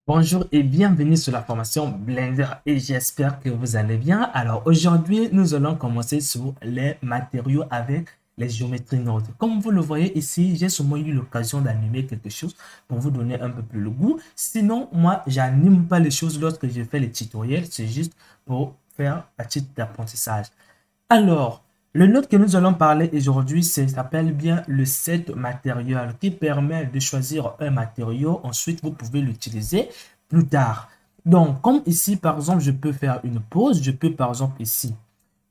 Bonjour et bienvenue sur la formation Blender et j'espère que vous allez bien. Alors aujourd'hui, nous allons commencer sur les matériaux avec les géométries Node. Comme vous le voyez ici, j'ai sûrement eu l'occasion d'animer quelque chose pour vous donner un peu plus le goût. Sinon, moi, j'anime pas les choses lorsque je fais les tutoriels, c'est juste pour faire à titre d'apprentissage. Alors, le node que nous allons parler aujourd'hui, s'appelle bien le set matériel qui permet de choisir un matériau. Ensuite, vous pouvez l'utiliser plus tard. Donc, comme ici, par exemple, je peux faire une pause. Je peux, par exemple, ici,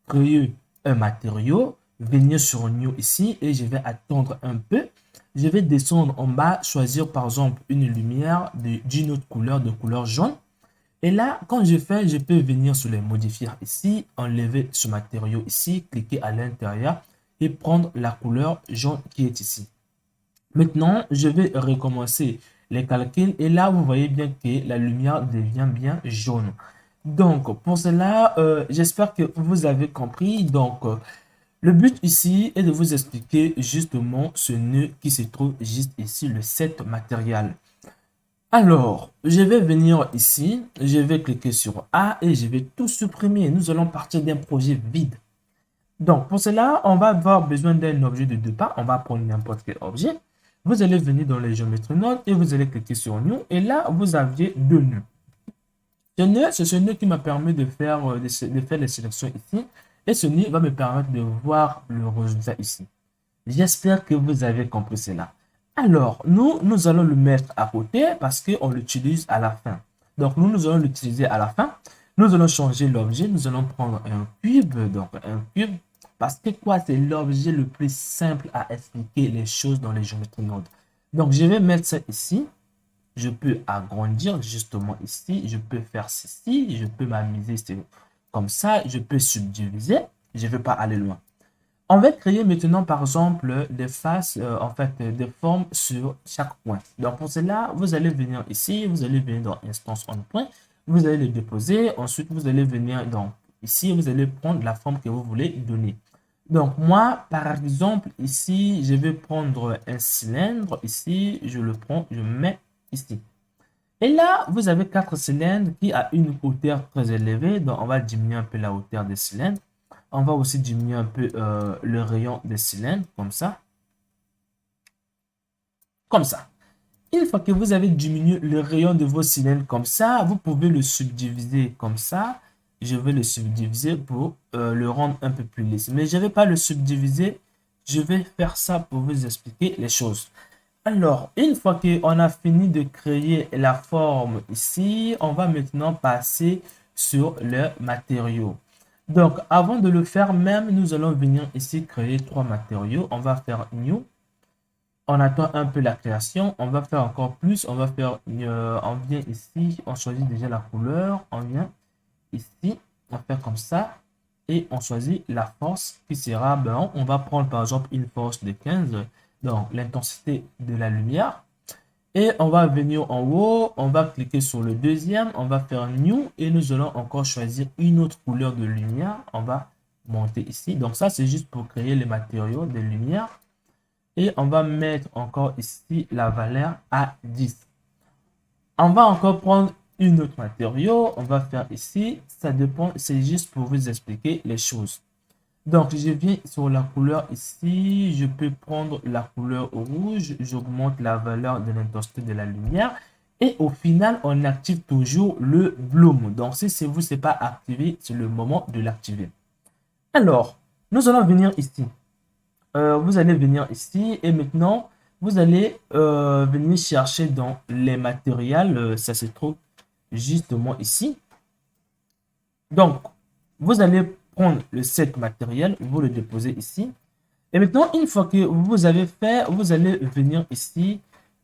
créer un matériau, venir sur New ici et je vais attendre un peu. Je vais descendre en bas, choisir, par exemple, une lumière d'une autre couleur, de couleur jaune. Et là, quand je fais, je peux venir sur les modifier ici, enlever ce matériau ici, cliquer à l'intérieur et prendre la couleur jaune qui est ici. Maintenant, je vais recommencer les calculs et là, vous voyez bien que la lumière devient bien jaune. Donc, pour cela, j'espère que vous avez compris. Donc, le but ici est de vous expliquer justement ce nœud qui se trouve juste ici, le set matériel. Alors, je vais venir ici, je vais cliquer sur A et je vais tout supprimer. Nous allons partir d'un projet vide. Donc, pour cela, on va avoir besoin d'un objet de deux pas. On va prendre n'importe quel objet. Vous allez venir dans les géométries node et vous allez cliquer sur New. Et là, vous aviez deux nœuds. Ce nœud, c'est ce nœud qui m'a permis de faire les sélections ici. Et ce nœud va me permettre de voir le résultat ici. J'espère que vous avez compris cela. Alors, nous allons le mettre à côté parce qu'on l'utilise à la fin. Donc, nous allons l'utiliser à la fin. Nous allons changer l'objet. Nous allons prendre un cube. Donc, un cube. Parce que quoi, c'est l'objet le plus simple à expliquer les choses dans les géométries Node. Donc, je vais mettre ça ici. Je peux agrandir justement ici. Je peux faire ceci. Je peux m'amuser comme ça. Je peux subdiviser. Je ne veux pas aller loin. On va créer maintenant, par exemple, des faces, des formes sur chaque point. Donc, pour cela, vous allez venir ici, vous allez venir dans Instance on point, vous allez le déposer. Ensuite, vous allez venir dans ici, vous allez prendre la forme que vous voulez donner. Donc, moi, par exemple, ici, je vais prendre un cylindre. Ici, je le prends, je mets ici. Et là, vous avez quatre cylindres qui a une hauteur très élevée. Donc, on va diminuer un peu la hauteur des cylindres. On va aussi diminuer un peu le rayon des cylindres, comme ça. Comme ça. Une fois que vous avez diminué le rayon de vos cylindres comme ça, vous pouvez le subdiviser comme ça. Je vais le subdiviser pour le rendre un peu plus lisse. Mais je ne vais pas le subdiviser. Je vais faire ça pour vous expliquer les choses. Alors, une fois qu'on a fini de créer la forme ici, on va maintenant passer sur le matériau. Donc, avant de le faire même, nous allons venir ici créer trois matériaux. On va faire New. On attend un peu la création. On va faire encore plus. On va faire, on vient ici. On choisit déjà la couleur. On vient ici. On fait comme ça. Et on choisit la force qui sera, ben, on va prendre par exemple une force de 15. Donc, l'intensité de la lumière. Et on va venir en haut, on va cliquer sur le deuxième, on va faire New et nous allons encore choisir une autre couleur de lumière. On va monter ici. Donc ça, c'est juste pour créer les matériaux de lumière. Et on va mettre encore ici la valeur à 10. On va encore prendre une autre matériau. On va faire ici. Ça dépend, c'est juste pour vous expliquer les choses. Donc, je viens sur la couleur ici. Je peux prendre la couleur rouge. J'augmente la valeur de l'intensité de la lumière. Et au final, on active toujours le bloom. Donc, si vous, c'est pas activé, c'est le moment de l'activer. Alors, nous allons venir ici. Vous allez venir ici et maintenant, vous allez venir chercher dans les matériels. Ça se trouve justement ici. Donc, vous allez prendre le set matériel, vous le déposez ici. Et maintenant, une fois que vous avez fait, vous allez venir ici,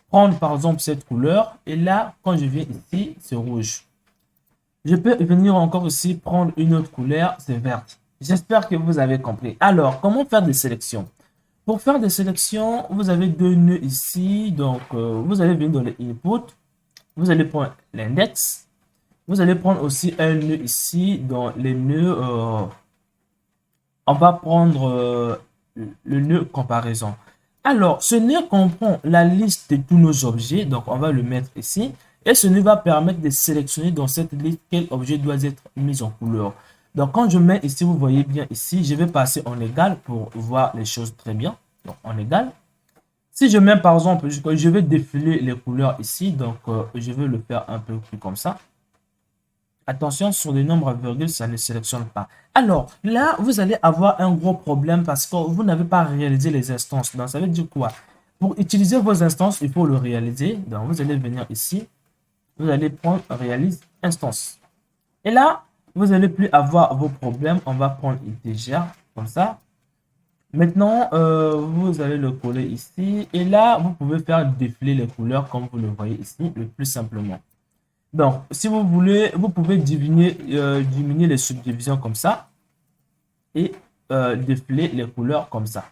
prendre par exemple cette couleur. Et là, quand je viens ici, c'est rouge. Je peux venir encore ici, prendre une autre couleur, c'est verte. J'espère que vous avez compris. Alors, comment faire des sélections? Pour faire des sélections, vous avez deux nœuds ici. Donc, vous allez venir dans les inputs. Vous allez prendre l'index. Vous allez prendre aussi un nœud ici dans les nœuds. On va prendre le nœud comparaison. Alors, ce nœud comprend la liste de tous nos objets. Donc, on va le mettre ici. Et ce va permettre de sélectionner dans cette liste quel objet doit être mis en couleur. Donc, quand je mets ici, vous voyez bien ici, je vais passer en égal pour voir les choses très bien. Donc, en égal. Si je mets par exemple, je vais défiler les couleurs ici. Donc, je vais le faire un peu plus comme ça. Attention, sur les nombres à virgule, ça ne sélectionne pas. Alors, là, vous allez avoir un gros problème parce que vous n'avez pas réalisé les instances. Donc, ça veut dire quoi? Pour utiliser vos instances, il faut le réaliser. Donc, vous allez venir ici. Vous allez prendre réalise instance. Et là, vous n'allez plus avoir vos problèmes. On va prendre integer comme ça. Maintenant, vous allez le coller ici. Et là, vous pouvez faire défiler les couleurs comme vous le voyez ici, le plus simplement. Donc, si vous voulez, vous pouvez diminuer les subdivisions comme ça et défiler les couleurs comme ça.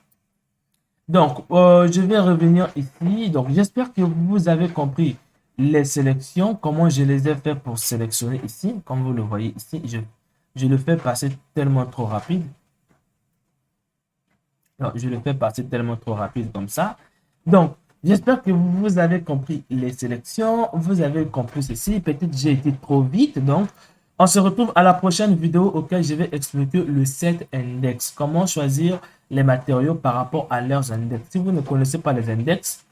Donc, je vais revenir ici. Donc, j'espère que vous avez compris les sélections, comment je les ai fait pour sélectionner ici. Comme vous le voyez ici, je le fais passer tellement trop rapide. Donc, je le fais passer tellement trop rapide comme ça. Donc, j'espère que vous avez compris les sélections, vous avez compris ceci. Peut-être j'ai été trop vite. Donc, on se retrouve à la prochaine vidéo auquel je vais expliquer le set index. Comment choisir les matériaux par rapport à leurs index. Si vous ne connaissez pas les index,